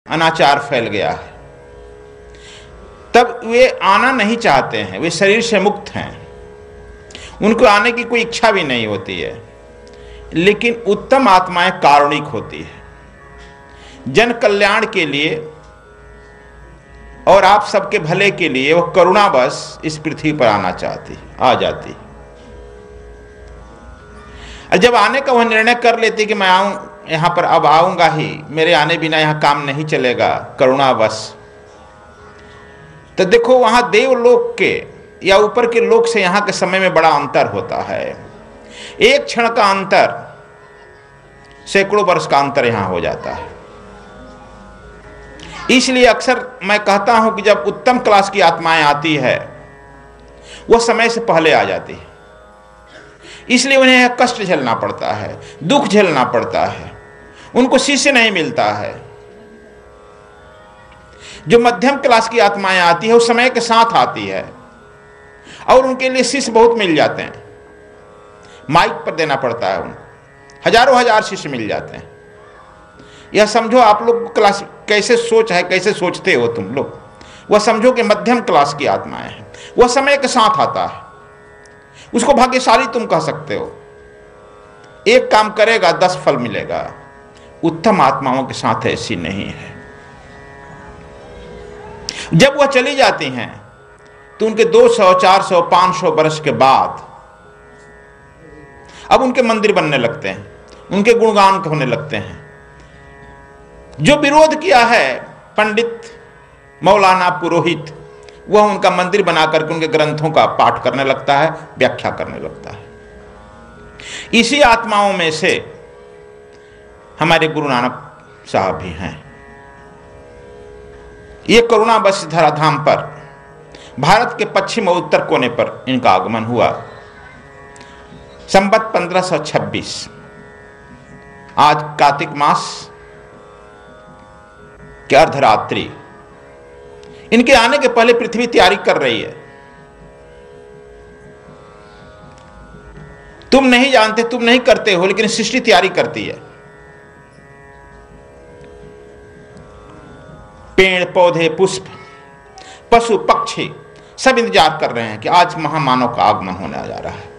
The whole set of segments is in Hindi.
अनाचार फैल गया है, तब वे आना नहीं चाहते हैं, वे शरीर से मुक्त हैं, उनको आने की कोई इच्छा भी नहीं होती है। लेकिन उत्तम आत्माएं कारुणिक होती है, जन कल्याण के लिए और आप सबके भले के लिए वो करुणावश इस पृथ्वी पर आना चाहती, आ जाती। और जब आने का वह निर्णय कर लेती कि मैं आऊं यहां पर, अब आऊंगा ही, मेरे आने बिना यहां काम नहीं चलेगा, करुणावश, तो देखो वहां देवलोक के या ऊपर के लोक से यहां के समय में बड़ा अंतर होता है। एक क्षण का अंतर सैकड़ों वर्ष का अंतर यहां हो जाता है। इसलिए अक्सर मैं कहता हूं कि जब उत्तम क्लास की आत्माएं आती है वह समय से पहले आ जाती है, इसलिए उन्हें कष्ट झेलना पड़ता है, दुख झेलना पड़ता है, उनको शिष्य नहीं मिलता है। जो मध्यम क्लास की आत्माएं आती है वो समय के साथ आती है और उनके लिए शिष्य बहुत मिल जाते हैं, माइक पर देना पड़ता है उनको, हजारों हजार शिष्य मिल जाते हैं। यह समझो आप लोग क्लास कैसे सोच है, कैसे सोचते हो तुम लोग, वह समझो कि मध्यम क्लास की आत्माएं हैं, वह समय के साथ आता है, उसको भाग्यशाली तुम कह सकते हो। एक काम करेगा 10 फल मिलेगा। उत्तम आत्माओं के साथ ऐसी नहीं है। जब वह चली जाती हैं तो उनके 200, 400, 500 वर्ष के बाद अब उनके मंदिर बनने लगते हैं, उनके गुणगान होने लगते हैं। जो विरोध किया है पंडित, मौलाना, पुरोहित, वह उनका मंदिर बना करके उनके ग्रंथों का पाठ करने लगता है, व्याख्या करने लगता है। इसी आत्माओं में से हमारे गुरु नानक साहब भी हैं। ये करुणावश धराधाम पर, भारत के पश्चिम और उत्तर कोने पर इनका आगमन हुआ संवत 1526। आज कार्तिक मास की अर्धरात्रि, इनके आने के पहले पृथ्वी तैयारी कर रही है। तुम नहीं जानते, तुम नहीं करते हो, लेकिन सृष्टि तैयारी करती है। पेड़ पौधे, पुष्प, पशु पक्षी सब इंतजार कर रहे हैं कि आज महामानव का आगमन होने जा रहा है।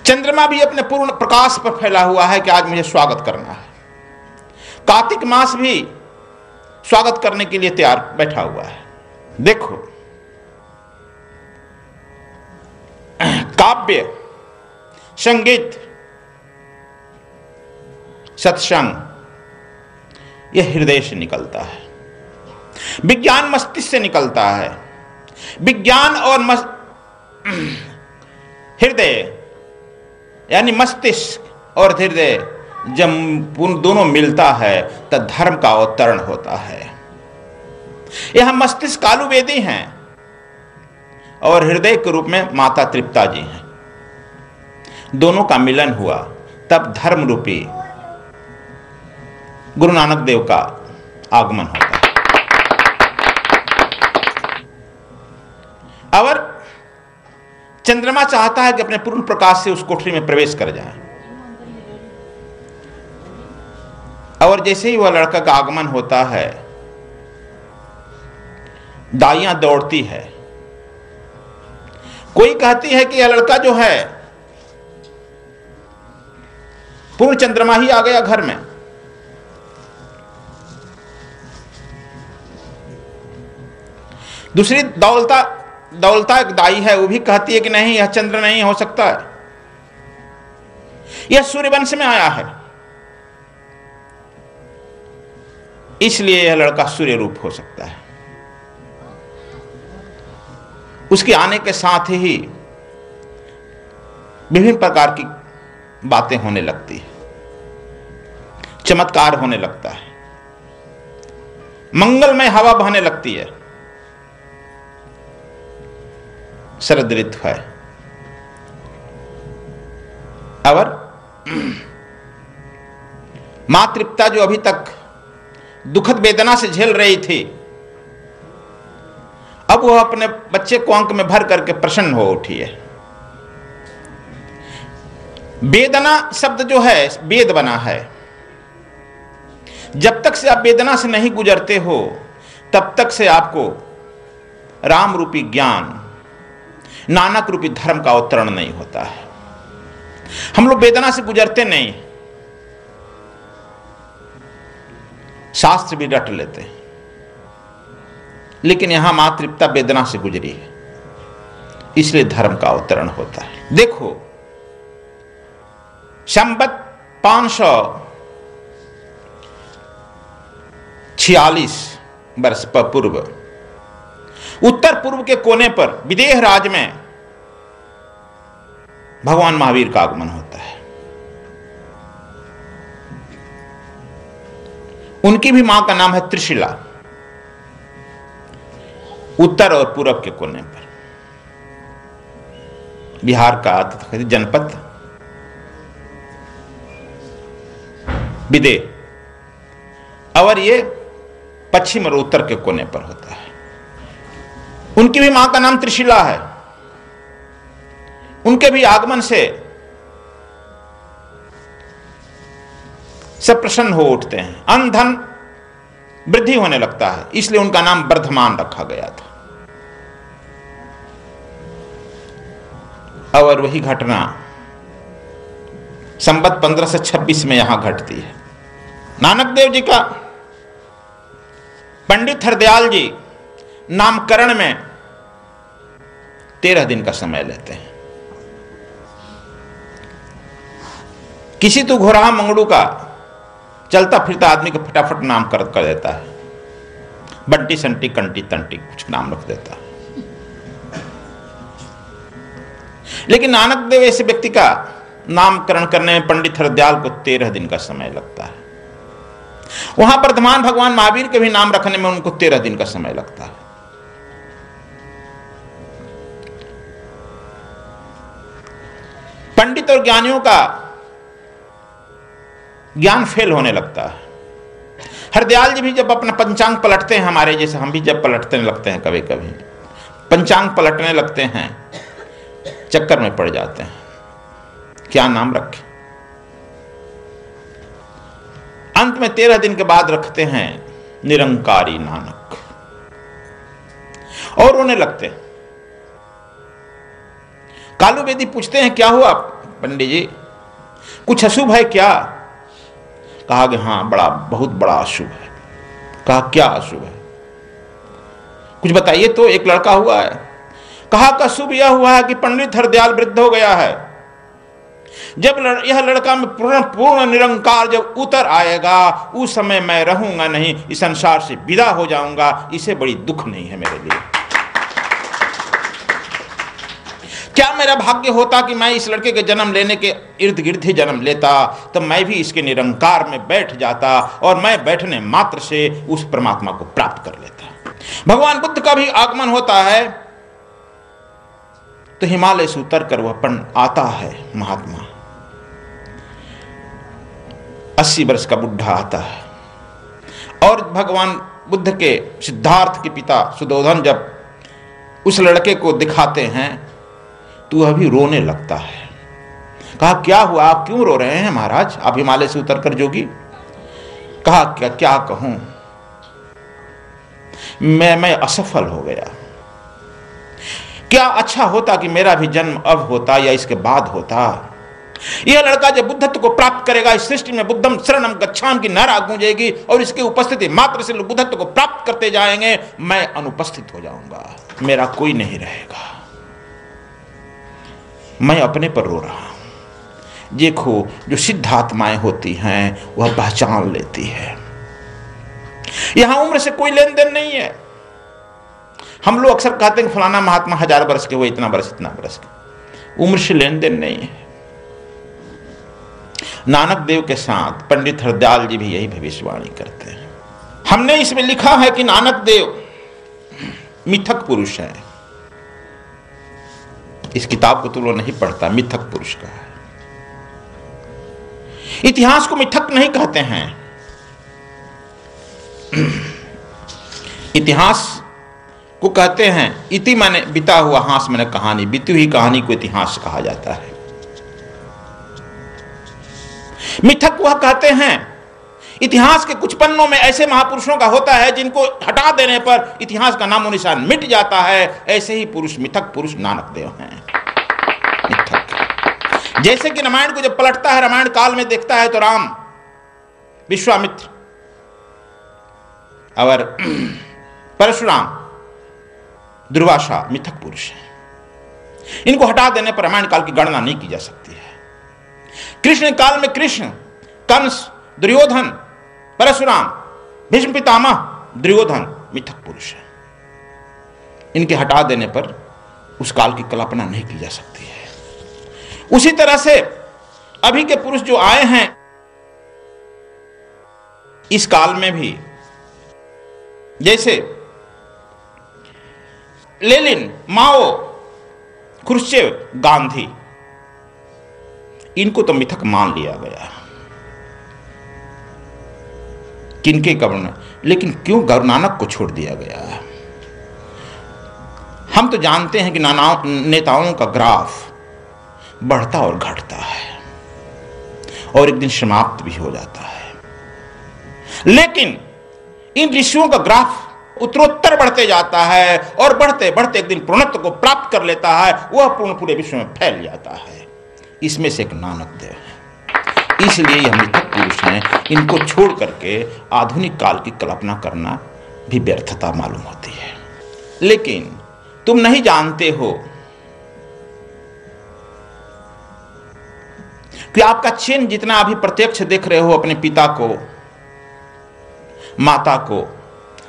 चंद्रमा भी अपने पूर्ण प्रकाश पर फैला हुआ है कि आज मुझे स्वागत करना है। कार्तिक मास भी स्वागत करने के लिए तैयार बैठा हुआ है। देखो, काव्य, संगीत, सत्संग, यह हृदय से निकलता है, विज्ञान मस्तिष्क से निकलता है। विज्ञान और हृदय यानी मस्तिष्क और हृदय जब दोनों मिलता है तब धर्म का अवतरण होता है। यह मस्तिष्क कालू वेदी हैं और हृदय के रूप में माता तृप्ता जी हैं। दोनों का मिलन हुआ तब धर्म रूपी गुरु नानक देव का आगमन होता है। और चंद्रमा चाहता है कि अपने पूर्ण प्रकाश से उस कोठरी में प्रवेश कर जाए। और जैसे ही वह लड़का का आगमन होता है, दाइयां दौड़ती है। कोई कहती है कि यह लड़का जो है पूर्ण चंद्रमा ही आ गया घर में। दूसरी दौलता एक दाई है, वो भी कहती है कि नहीं, यह चंद्र नहीं हो सकता है, यह सूर्यवंश में आया है, इसलिए यह लड़का सूर्य रूप हो सकता है। उसके आने के साथ ही विभिन्न प्रकार की बातें होने लगती है, चमत्कार होने लगता है, मंगलमय हवा बहने लगती है। शरद ऋतु है और मां तृप्ता जो अभी तक दुखद वेदना से झेल रही थी, अब वह अपने बच्चे को अंक में भर करके प्रसन्न हो उठी है। वेदना शब्द जो है वेद बना है, जब तक से आप वेदना से नहीं गुजरते हो तब तक से आपको राम रूपी ज्ञान, नानक रूपी धर्म का अवतरण नहीं होता है। हम लोग वेदना से गुजरते नहीं, शास्त्र भी रट लेते हैं, लेकिन यहां मातृपिता वेदना से गुजरी है, इसलिए धर्म का अवतरण होता है। देखो, संवत 546 वर्ष पूर्व उत्तर पूर्व के कोने पर विदेह राज में भगवान महावीर का आगमन होता है। उनकी भी मां का नाम है त्रिशिला। उत्तर और पूरब के कोने पर बिहार का जनपद विदेह, और ये पश्चिम और उत्तर के कोने पर होता है। उनकी भी मां का नाम त्रिशिला है। उनके भी आगमन से सब प्रसन्न हो उठते हैं, अन्न धन वृद्धि होने लगता है, इसलिए उनका नाम वर्धमान रखा गया था। और वही घटना संवत 1526 में यहां घटती है। नानक देव जी का पंडित हरदयाल जी नामकरण में 13 दिन का समय लेते हैं। किसी तो घोड़ा मंगड़ू का चलता फिरता आदमी को फटाफट नाम कर देता है, बंटी संटी कंटी तंटी कुछ नाम रख देता है। लेकिन नानक देव ऐसे व्यक्ति का नामकरण करने में पंडित हरदयाल को 13 दिन का समय लगता है। वहां वर्धमान भगवान महावीर के भी नाम रखने में उनको 13 दिन का समय लगता है। पंडित और ज्ञानियों का ज्ञान फेल होने लगता है। हरदयाल जी भी जब अपना पंचांग पलटते हैं, हमारे जैसे हम भी जब पलटने लगते हैं, कभी कभी पंचांग पलटने लगते हैं, चक्कर में पड़ जाते हैं, क्या नाम रखें। अंत में 13 दिन के बाद रखते हैं निरंकारी नानक, और रोने लगते हैं। कालू बेदी पूछते हैं, क्या हुआ पंडित जी, कुछ अशुभ है क्या? कहा कि हाँ, बहुत बड़ा अशुभ है। कहा क्या अशुभ है, कुछ बताइए तो। एक लड़का हुआ है। कहा कि अशुभ यह हुआ है कि पंडित हरदयाल वृद्ध हो गया है। जब यह लड़का में पूर्ण निरंकार जब उतर आएगा, उस समय मैं रहूंगा नहीं, इस संसार से विदा हो जाऊंगा। इसे बड़ी दुख नहीं है मेरे लिए। क्या मेरा भाग्य होता कि मैं इस लड़के के जन्म लेने के इर्द गिर्द ही जन्म लेता, तो मैं भी इसके निरंकार में बैठ जाता, और मैं बैठने मात्र से उस परमात्मा को प्राप्त कर लेता। भगवान बुद्ध का भी आगमन होता है तो हिमालय से उतर कर वह आता है महात्मा। 80 वर्ष का बुढ़ा आता है, और भगवान बुद्ध के सिद्धार्थ के पिता सुदोधन जब उस लड़के को दिखाते हैं तो अभी रोने लगता है। कहा क्या हुआ, आप क्यों रो रहे हैं महाराज, आप हिमालय से उतरकर जोगी? कहा क्या कहूं, मैं असफल हो गया। क्या अच्छा होता कि मेरा भी जन्म अब होता या इसके बाद होता। यह लड़का जब बुद्धत्व को प्राप्त करेगा, इस सृष्टि में बुद्धम शरणम गच्छामि की नारा गूंजेगी, और इसकी उपस्थिति मात्र से लोग बुद्धत्व को प्राप्त करते जाएंगे। मैं अनुपस्थित हो जाऊंगा, मेरा कोई नहीं रहेगा। मैं अपने पर रो रहा हूं। देखो, जो सिद्धात्माएं होती हैं वह पहचान लेती है। यहां उम्र से कोई लेन देन नहीं है। हम लोग अक्सर कहते हैं फलाना महात्मा 1000 वर्ष के हुए, इतना वर्ष के। उम्र से लेन देन नहीं है। नानक देव के साथ पंडित हरदयाल जी भी यही भविष्यवाणी करते हैं। हमने इसमें लिखा है कि नानक देव मिथक पुरुष है। इस किताब को तो लोग नहीं पढ़ता, मिथक पुरुष का है। इतिहास को मिथक नहीं कहते हैं। इतिहास को कहते हैं इति माने बिता हुआ, हास माने कहानी, बीती हुई कहानी को इतिहास कहा जाता है। मिथक वह कहते हैं इतिहास के कुछ पन्नों में ऐसे महापुरुषों का होता है जिनको हटा देने पर इतिहास का नामो निशान मिट जाता है। ऐसे ही पुरुष, मिथक पुरुष नानक देव हैं। मिथक, जैसे कि रामायण को जब पलटता है, रामायण काल में देखता है तो राम, विश्वामित्र और परशुराम, दुर्वासा मिथक पुरुष हैं। इनको हटा देने पर रामायण काल की गणना नहीं की जा सकती है। कृष्ण काल में कृष्ण, कंस, दुर्योधन, परशुराम, भीष्म पितामह, दुर्योधन मिथक पुरुष है। इनके हटा देने पर उस काल की कल्पना नहीं की जा सकती है। उसी तरह से अभी के पुरुष जो आए हैं इस काल में भी, जैसे लेनिन, माओ, क्रुश्चेव, गांधी, इनको तो मिथक मान लिया गया। किनके कारण? लेकिन क्यों गुरु नानक को छोड़ दिया गया? हम तो जानते हैं कि नेताओं का ग्राफ बढ़ता और घटता है और एक दिन समाप्त भी हो जाता है, लेकिन इन ऋषियों का ग्राफ उत्तरोत्तर बढ़ते जाता है और बढ़ते बढ़ते एक दिन पूर्णत्व को प्राप्त कर लेता है। वह पूर्ण पूरे विश्व में फैल जाता है। इसमें से एक नानक देव है। इसलिए यह मिथक पुरुष हैं। इनको छोड़ करके आधुनिक काल की कल्पना करना भी व्यर्थता मालूम होती है। लेकिन तुम नहीं जानते हो कि आपका चिन्ह जितना अभी प्रत्यक्ष देख रहे हो, अपने पिता को, माता को,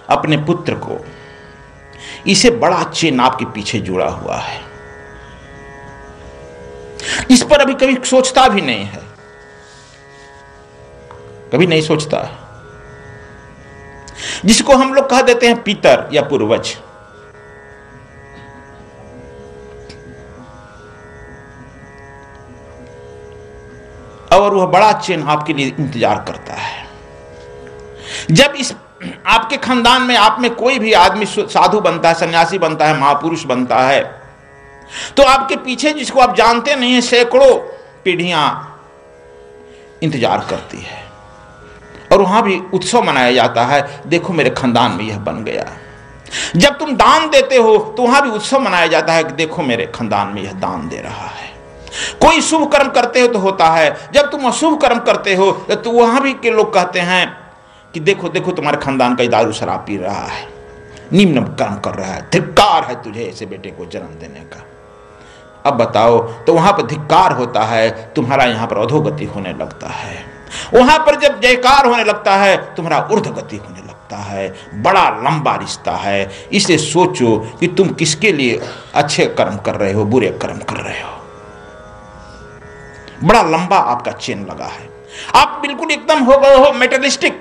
अपने पुत्र को, इसे बड़ा चिन्ह आपके पीछे जुड़ा हुआ है। इस पर अभी कभी सोचता भी नहीं है, कभी नहीं सोचता है। जिसको हम लोग कह देते हैं पितर या पूर्वज, और वह बड़ा चिन्ह आपके लिए इंतजार करता है। जब इस आपके खानदान में आप में कोई भी आदमी साधु बनता है, सन्यासी बनता है, महापुरुष बनता है, तो आपके पीछे जिसको आप जानते नहीं है सैकड़ों पीढ़ियां इंतजार करती है और वहां भी उत्सव मनाया जाता है। देखो मेरे खानदान में यह बन गया। जब तुम दान देते हो तो वहां भी उत्सव मनाया जाता है कि देखो मेरे खानदान में यह दान दे रहा है। कोई शुभ कर्म करते हो तो होता है, जब तुम अशुभ कर्म करते हो तो वहां भी के लोग कहते हैं कि देखो देखो तुम्हारे खानदान का दारू शराब पी रहा है, निम्न कर्म कर रहा है, धिक्कार है तुझे ऐसे बेटे को जन्म देने का। अब बताओ, तो वहां पर धिक्कार होता है, तुम्हारा यहां पर अधोगति होने लगता है। वहां पर जब जयकार होने लगता है तुम्हारा ऊर्ध्वगति होने लगता है। बड़ा लंबा रिश्ता है। इसलिए सोचो कि तुम किसके लिए अच्छे कर्म कर रहे हो, बुरे कर्म कर रहे हो। बड़ा लंबा आपका चेन लगा है। आप बिल्कुल एकदम हो गए हो मेटलिस्टिक।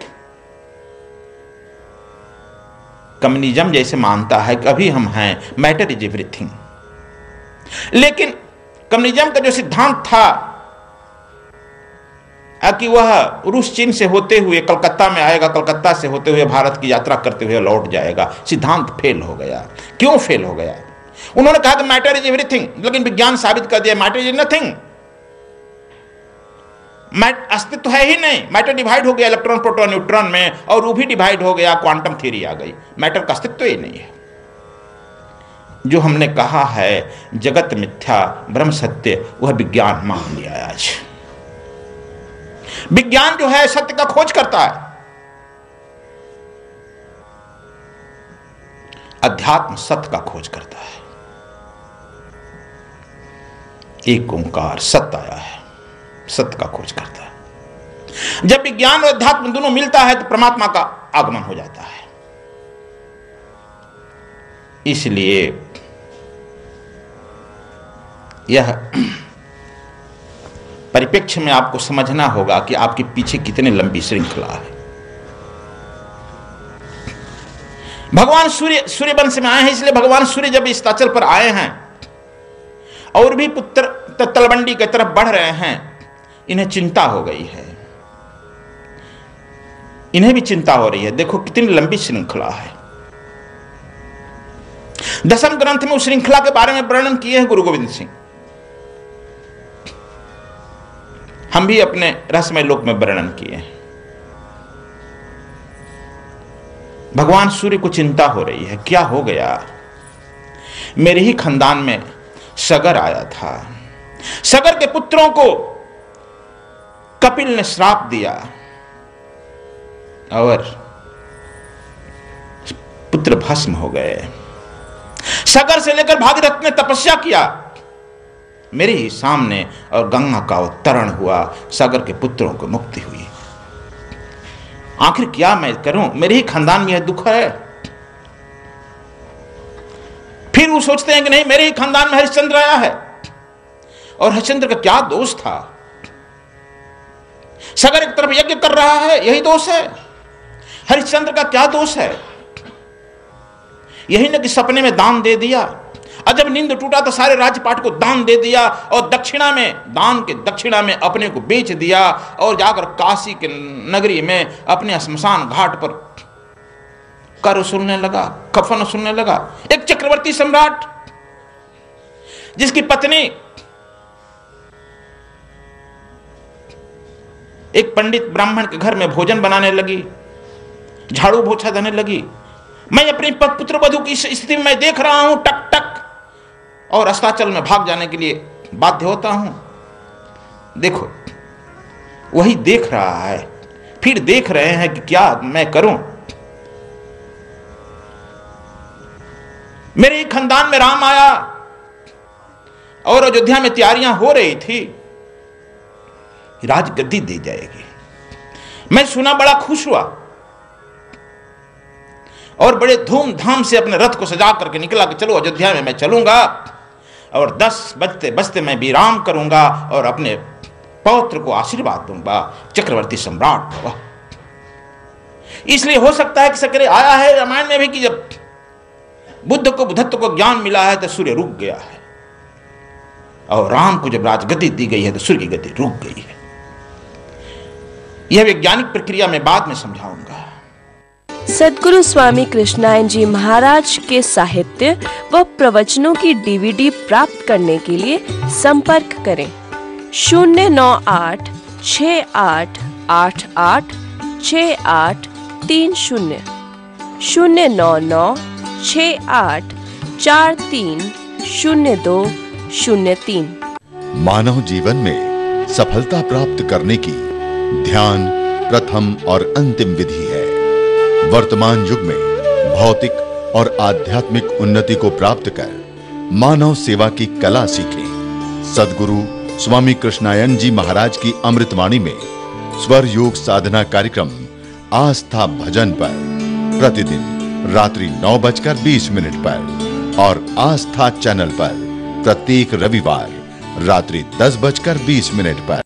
कम्युनिज्म जैसे मानता है कि अभी हम हैं, मैटर इज एवरीथिंग। लेकिन कम्युनिज्म का जो सिद्धांत था कि वह रूस चीन से होते हुए कलकत्ता में आएगा, कलकत्ता से होते हुए भारत की यात्रा करते हुए लौट जाएगा, सिद्धांत फेल हो गया। क्यों फेल हो गया? उन्होंने कहा कि मैटर इज एवरीथिंग, लेकिन विज्ञान साबित कर दिया मैटर इज नथिंग। अस्तित्व है ही नहीं। मैटर डिवाइड हो गया इलेक्ट्रॉन प्रोटॉन न्यूट्रॉन में, और वो भी डिवाइड हो गया, क्वांटम थ्योरी आ गई। मैटर का अस्तित्व ही नहीं है। जो हमने कहा है जगत मिथ्या ब्रह्म सत्य, वह विज्ञान मान लिया आज। विज्ञान जो है सत्य का खोज करता है। अध्यात्म सत्य का खोज करता है। एक ओंकार सत्य आया है, सत्य का खोज करता है। जब विज्ञान और अध्यात्म दोनों मिलता है तो परमात्मा का आगमन हो जाता है। इसलिए यह परिप्रेक्ष्य में आपको समझना होगा कि आपके पीछे कितने लंबी श्रृंखला है। भगवान सूर्य वंश में आए हैं, इसलिए भगवान सूर्य जब इस ताचल पर आए हैं और भी पुत्र तलवंडी की तरफ बढ़ रहे हैं, इन्हें चिंता हो गई है। इन्हें भी चिंता हो रही है। देखो कितनी लंबी श्रृंखला है। दसम ग्रंथ में उस श्रृंखला के बारे में वर्णन किए हैं गुरु गोविंद सिंह। हम भी अपने रहस्यमय लोक में वर्णन किए हैं। भगवान सूर्य को चिंता हो रही है, क्या हो गया। मेरे ही खानदान में सगर आया था, सगर के पुत्रों को कपिल ने श्राप दिया और पुत्र भस्म हो गए। सगर से लेकर भागीरथ ने तपस्या किया मेरे ही सामने और गंगा का अवतरण हुआ, सगर के पुत्रों को मुक्ति हुई। आखिर क्या मैं करूं, मेरे ही खानदान में यह दुख है। फिर वो सोचते हैं कि नहीं, मेरे ही खानदान में हरिश्चंद्र आया है, और हरिश्चंद्र का क्या दोष था। सगर एक तरफ यज्ञ कर रहा है, यही दोष है। हरिश्चंद्र का क्या दोष है। यही न कि सपने में दान दे दिया, और जब नींद टूटा तो सारे राजपाट को दान दे दिया, और दक्षिणा में, दान के दक्षिणा में अपने को बेच दिया, और जाकर काशी के नगरी में अपने श्मशान घाट पर कर वसूलने लगा, कफन वसूलने लगा। एक चक्रवर्ती सम्राट जिसकी पत्नी एक पंडित ब्राह्मण के घर में भोजन बनाने लगी, झाड़ू पोछा देने लगी। मैं अपनी पुत्र वधू की स्थिति में देख रहा हूं, टक टक, और अस्ताचल में भाग जाने के लिए बाध्य होता हूं। देखो, वही देख रहा है, फिर देख रहे हैं कि क्या मैं करूं। मेरे खानदान में राम आया और अयोध्या में तैयारियां हो रही थी, राजगद्दी दी जाएगी। मैं सुना, बड़ा खुश हुआ और बड़े धूमधाम से अपने रथ को सजा करके निकला कि चलो अयोध्या में मैं चलूंगा, और 10 बजते बजते मैं विराम करूंगा और अपने पौत्र को आशीर्वाद दूंगा, चक्रवर्ती सम्राट भव। इसलिए हो सकता है कि सकरे आया है रामायण में भी कि जब बुद्ध को बुद्धत्व को ज्ञान मिला है तो सूर्य रुक गया है, और राम को जब राजगद्दी दी गई है तो सूर्य की गति रुक गई है। यह वैज्ञानिक प्रक्रिया में बाद में समझाऊंगा। सद्गुरु स्वामी कृष्णायन जी महाराज के साहित्य व प्रवचनों की डीवीडी प्राप्त करने के लिए संपर्क करें 09888886830 09968430203। मानव जीवन में सफलता प्राप्त करने की ध्यान प्रथम और अंतिम विधि है। वर्तमान युग में भौतिक और आध्यात्मिक उन्नति को प्राप्त कर मानव सेवा की कला सीखें। सद्गुरु स्वामी कृष्णायन जी महाराज की अमृतवाणी में स्वर योग साधना कार्यक्रम आस्था भजन पर प्रतिदिन रात्रि 9:20 पर और आस्था चैनल पर प्रत्येक रविवार रात्रि 10:20 पर।